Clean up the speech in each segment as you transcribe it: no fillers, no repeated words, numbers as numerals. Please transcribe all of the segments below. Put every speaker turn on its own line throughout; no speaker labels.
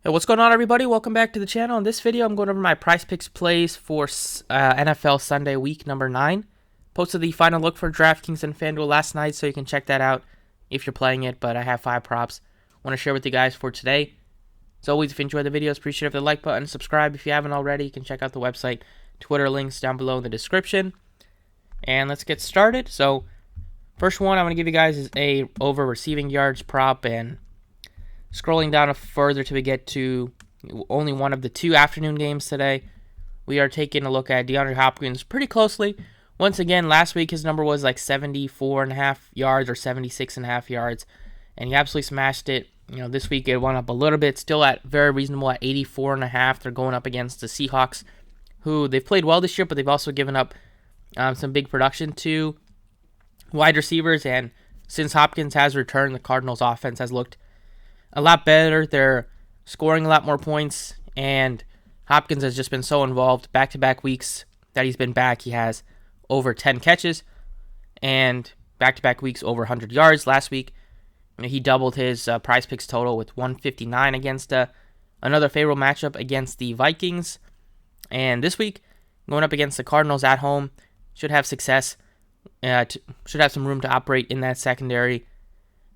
Hey, what's going on, everybody? Welcome back to the channel. In this video, I'm going over my Prizepicks plays for NFL Sunday week number 9. Posted the final look for DraftKings and FanDuel last night, so you can check that out if you're playing it, but I have 5 props I want to share with you guys for today. As always, if you enjoy the videos, appreciate the like button, subscribe if you haven't already. You can check out the website, Twitter links down below in the description. And let's get started. So, first one I'm going to give you guys is a over receiving yards prop, and scrolling down further till we get to only one of the 2 afternoon games today, we are taking a look at DeAndre Hopkins pretty closely. Once again, last week his number was like 74.5 yards or 76.5 yards, and he absolutely smashed it. This week it went up a little bit, still at very reasonable at 84.5. They're going up against the Seahawks, who they've played well this year, but they've also given up some big production to wide receivers. And since Hopkins has returned, the Cardinals' offense has looked a lot better. They're scoring a lot more points, and Hopkins has just been so involved. Back-to-back weeks that he's been back, he has over 10 catches, and back-to-back weeks over 100 yards. Last week, he doubled his Prizepicks total with 159 against another favorable matchup against the Vikings. And this week, going up against the Cardinals at home, should have success. Should have some room to operate in that secondary,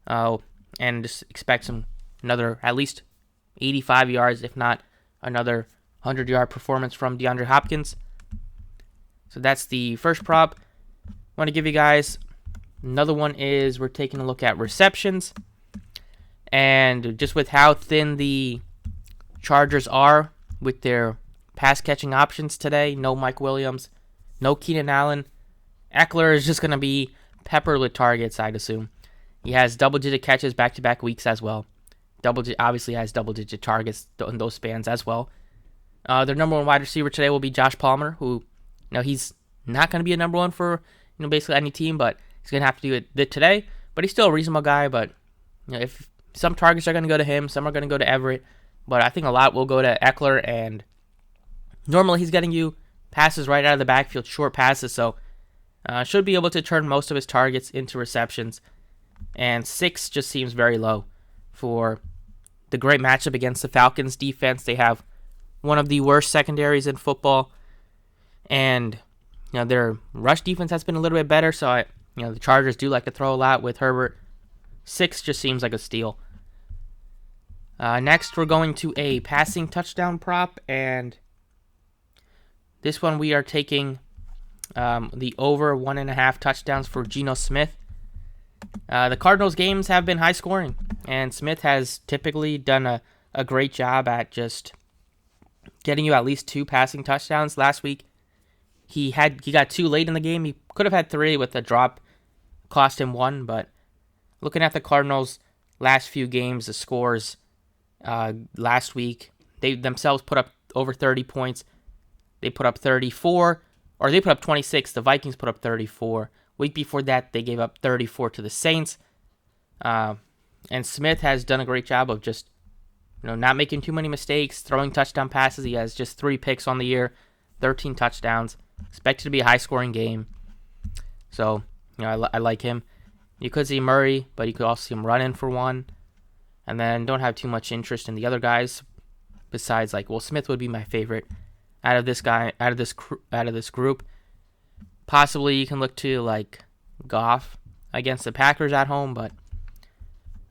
and just expect another at least 85 yards, if not another 100-yard performance from DeAndre Hopkins. So that's the first prop. I want to give you guys another one. Is we're taking a look at receptions, and just with how thin the Chargers are with their pass catching options today, no Mike Williams, no Keenan Allen, Eckler is just going to be peppered with targets, I'd assume. He has double-digit catches back-to-back weeks as well. Obviously has double-digit targets in those spans as well. Their number one wide receiver today will be Josh Palmer, who, he's not going to be a number one for, basically any team, but he's going to have to do it today. But he's still a reasonable guy. But, if some targets are going to go to him, some are going to go to Everett, but I think a lot will go to Eckler. And normally he's getting you passes right out of the backfield, short passes, so should be able to turn most of his targets into receptions. And 6 just seems very low for the great matchup against the Falcons defense. They have one of the worst secondaries in football, and their rush defense has been a little bit better. So the Chargers do like to throw a lot with Herbert. 6 just seems like a steal. Next, we're going to a passing touchdown prop, and this one we are taking the over 1.5 touchdowns for Gino Smith. The Cardinals games have been high scoring, and Smith has typically done a great job at just getting you at least 2 passing touchdowns. Last week, he got 2 late in the game. He could have had 3 with a drop, cost him 1. But looking at the Cardinals' last few games, the scores last week, they themselves put up over 30 points. They put up 34, or they put up 26. The Vikings put up 34. Week before that, they gave up 34 to the Saints. And Smith has done a great job of just, not making too many mistakes, throwing touchdown passes. He has just 3 picks on the year, 13 touchdowns. Expected to be a high-scoring game. So, I like him. You could see Murray, but you could also see him run in for 1. And then don't have too much interest in the other guys. Besides, Smith would be my favorite out of this group. Possibly you can look to Goff against the Packers at home, but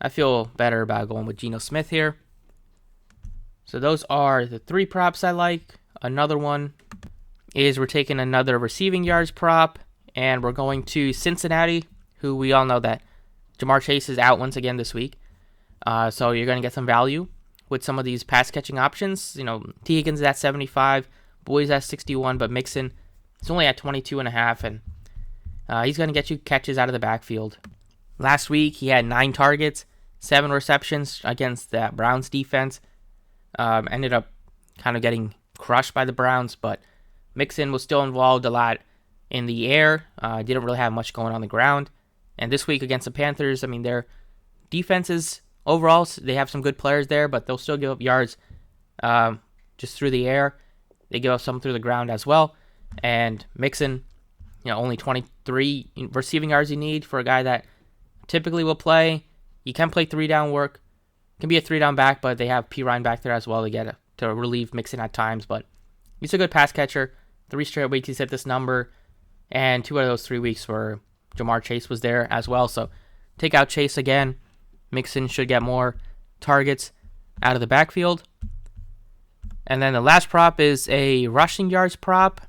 I feel better about going with Gino Smith here. So those are the 3 props I like. Another one is we're taking another receiving yards prop, and we're going to Cincinnati, who we all know that Jamar Chase is out once again this week. So you're going to get some value with some of these pass catching options. T. Higgins is at 75, Boyd's at 61, but Mixon, he's only at 22.5, and he's going to get you catches out of the backfield. Last week, he had 9 targets, 7 receptions against the Browns defense. Ended up kind of getting crushed by the Browns, but Mixon was still involved a lot in the air. Didn't really have much going on the ground. And this week against the Panthers, their defenses overall, they have some good players there, but they'll still give up yards just through the air. They give up some through the ground as well. And Mixon, only 23 receiving yards you need for a guy that typically will play. He can play 3-down work, Can be a 3-down back, but they have P. Ryan back there as well to relieve Mixon at times. But he's a good pass catcher. 3 straight weeks he's hit this number, and 2 out of those 3 weeks where Jamar Chase was there as well. So take out Chase again. Mixon should get more targets out of the backfield. And then the last prop is a rushing yards prop.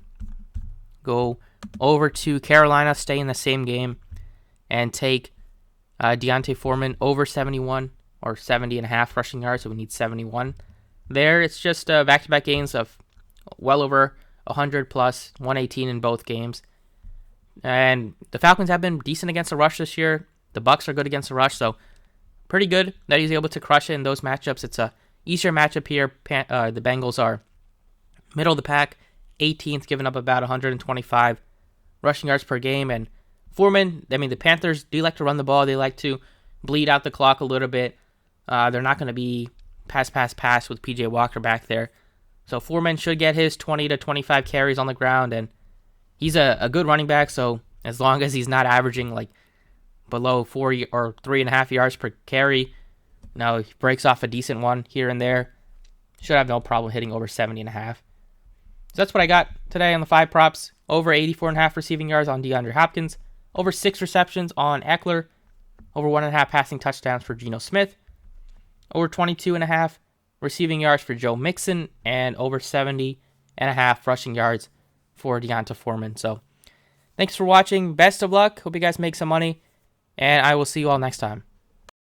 Go over to Carolina, stay in the same game, and take Deontay Foreman over 71 or 70.5 rushing yards. So we need 71 there. It's just back-to-back games of well over 100 plus, 118 in both games. And the Falcons have been decent against the rush this year. The Bucs are good against the rush, so pretty good that he's able to crush it in those matchups. It's a easier matchup here. The Bengals are middle of the pack, 18th, giving up about 125 rushing yards per game. And Foreman, the Panthers do like to run the ball. They like to bleed out the clock a little bit. They're not going to be pass with PJ Walker back there. So Foreman should get his 20 to 25 carries on the ground, and he's a good running back. So as long as he's not averaging like below 4 or 3.5 yards per carry, now he breaks off a decent one here and there, should have no problem hitting over 70.5. So that's what I got today on the 5 props. Over 84.5 receiving yards on DeAndre Hopkins, over 6 receptions on Eckler, over 1.5 passing touchdowns for Gino Smith, over 22.5 receiving yards for Joe Mixon, and over 70.5 rushing yards for Deontay Foreman. So thanks for watching. Best of luck. Hope you guys make some money, and I will see you all next time.